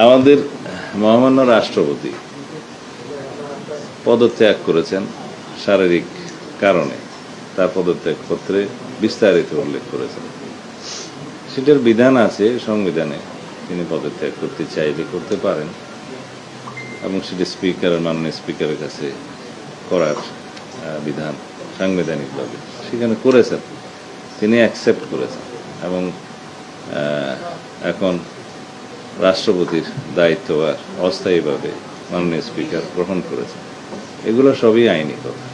আমাদের মহামান্য রাষ্ট্রপতি পদত্যাগ করেছেন শারীরিক কারণে। তার পদত্যাগ পত্রে বিস্তারিত উল্লেখ করেছেন। সেটার বিধান আছে সংবিধানে, তিনি পদত্যাগ করতে চাইলে করতে পারেন এবং সেটা মাননীয় স্পিকারের কাছে করার বিধান সাংবিধানিকভাবে সেখানে করেছেন, তিনি অ্যাকসেপ্ট করেছেন এবং এখন রাষ্ট্রপতির দায়িত্ব আর অস্থায়ীভাবে মাননীয় স্পিকার গ্রহণ করেছেন। এগুলো সবই আইনি কথা।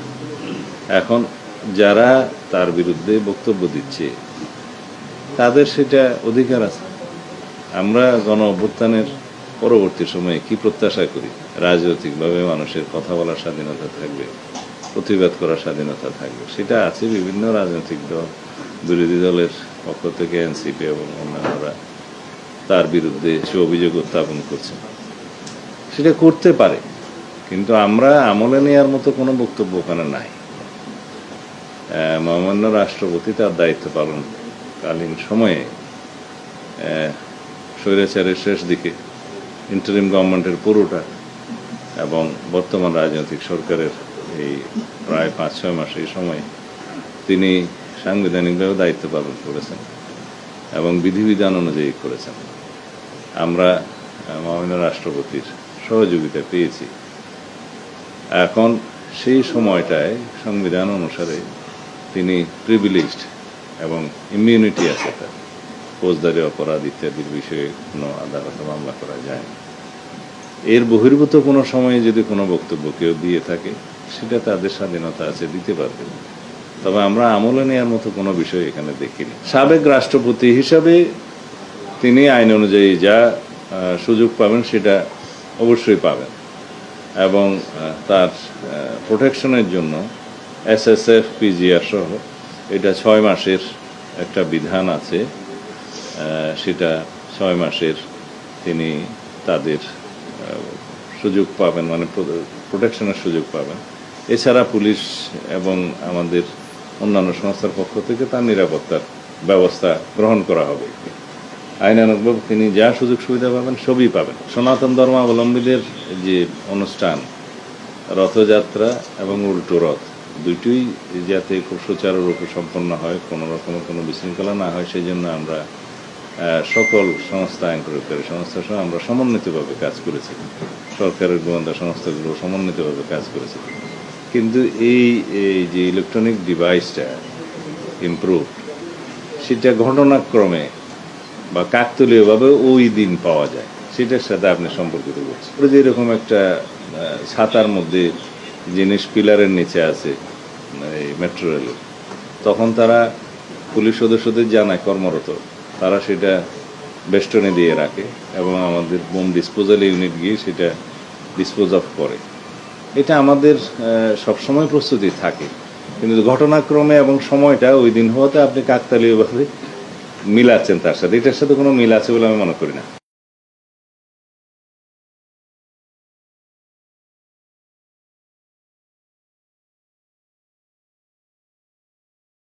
এখন যারা তার বিরুদ্ধে বক্তব্য দিচ্ছে তাদের সেটা অধিকার আছে। আমরা গণ অভ্যুত্থানের পরবর্তী সময়ে কি প্রত্যাশা করি? রাজনৈতিকভাবে মানুষের কথা বলার স্বাধীনতা থাকবে, প্রতিবাদ করার স্বাধীনতা থাকবে, সেটা আছে। বিভিন্ন রাজনৈতিক দল, বিরোধী দলের পক্ষ থেকে এনসিপি এবং অন্যান্যরা তার বিরুদ্ধে সে অভিযোগ উত্থাপন করছে, সেটা করতে পারে, কিন্তু আমরা আমলে নেওয়ার মতো কোনো বক্তব্য ওখানে নাই। মহামান্য রাষ্ট্রপতি তার দায়িত্ব পালনকালীন সময়ে স্বৈরাচারের শেষ দিকে ইন্টারিম গভর্নমেন্টের পুরোটা এবং বর্তমান রাজনৈতিক সরকারের এই প্রায় 5-6 মাস এই সময়ে তিনি সাংবিধানিকভাবে দায়িত্ব পালন করেছেন এবং বিধিবিধান অনুযায়ী করেছেন। আমরা মহামান্য রাষ্ট্রপতির সহযোগিতা পেয়েছি। এখন সেই সময়টায় সংবিধান অনুসারে তিনি প্রিভিলেজড এবং ইমিউনিটি আছে তার, ফৌজদারি অপরাধ ইত্যাদির বিষয়ে কোনো আদালতে মামলা করা যায় না। এর বহির্ভূত কোনো সময়ে যদি কোনো বক্তব্য কেউ দিয়ে থাকে সেটা তাদের স্বাধীনতা আছে, দিতে পারবে। তবে আমরা আমলে নেওয়ার মতো কোনো বিষয় এখানে দেখিনি। সাবেক রাষ্ট্রপতি হিসাবে তিনি আইন অনুযায়ী যা সুযোগ পাবেন সেটা অবশ্যই পাবেন এবং তার প্রোটেকশনের জন্য SSF PGR সহ এটা 6 মাসের একটা বিধান আছে, সেটা 6 মাসের তিনি তাদের সুযোগ পাবেন, মানে প্রোটেকশনের সুযোগ পাবেন। এছাড়া পুলিশ এবং আমাদের অন্যান্য সংস্থার পক্ষ থেকে তার নিরাপত্তার ব্যবস্থা গ্রহণ করা হবে। আইনানুগভাবে তিনি যা সুযোগ সুবিধা পাবেন সবই পাবেন। সনাতন ধর্মাবলম্বীদের যে অনুষ্ঠান, রথযাত্রা এবং উল্টো রথ, দুইটিই যাতে খুব সুচারুরূপে সম্পন্ন হয়, কোনো রকমের কোনো বিশৃঙ্খলা না হয়, সেই জন্য আমরা সকল সংস্থা, আইন প্রয়োগকারী সংস্থা সহ আমরা সমন্বিতভাবে কাজ করেছি। সরকারের গোয়েন্দা সংস্থাগুলো সমন্বিতভাবে কাজ করেছে। কিন্তু এই যে ইলেকট্রনিক ডিভাইসটা ইমপ্রুভ, সেটা ঘটনাক্রমে বা কাকতালীয়ভাবে ওই দিন পাওয়া যায়, সেটার সাথে আপনি সম্পর্কিত করছেন। যে এরকম একটা ছাতার মধ্যে জিনিস পিলারের নিচে আছে এই মেট্রো রেলের, তখন তারা পুলিশ সদস্যদের জানায় কর্মরত, তারা সেটা বেষ্টনী দিয়ে রাখে এবং আমাদের বোম ডিসপোজাল ইউনিট গিয়ে সেটা ডিসপোজ অফ করে। এটা আমাদের সবসময় প্রস্তুতি থাকে, কিন্তু ঘটনাক্রমে এবং সময়টা ওই দিন হওয়াতে আপনি কাকতালীয়ভাবে মিলাচ্ছেন তার সাথে, এটার সাথে কোনো মিল আছে বলে আমি মনে করি না।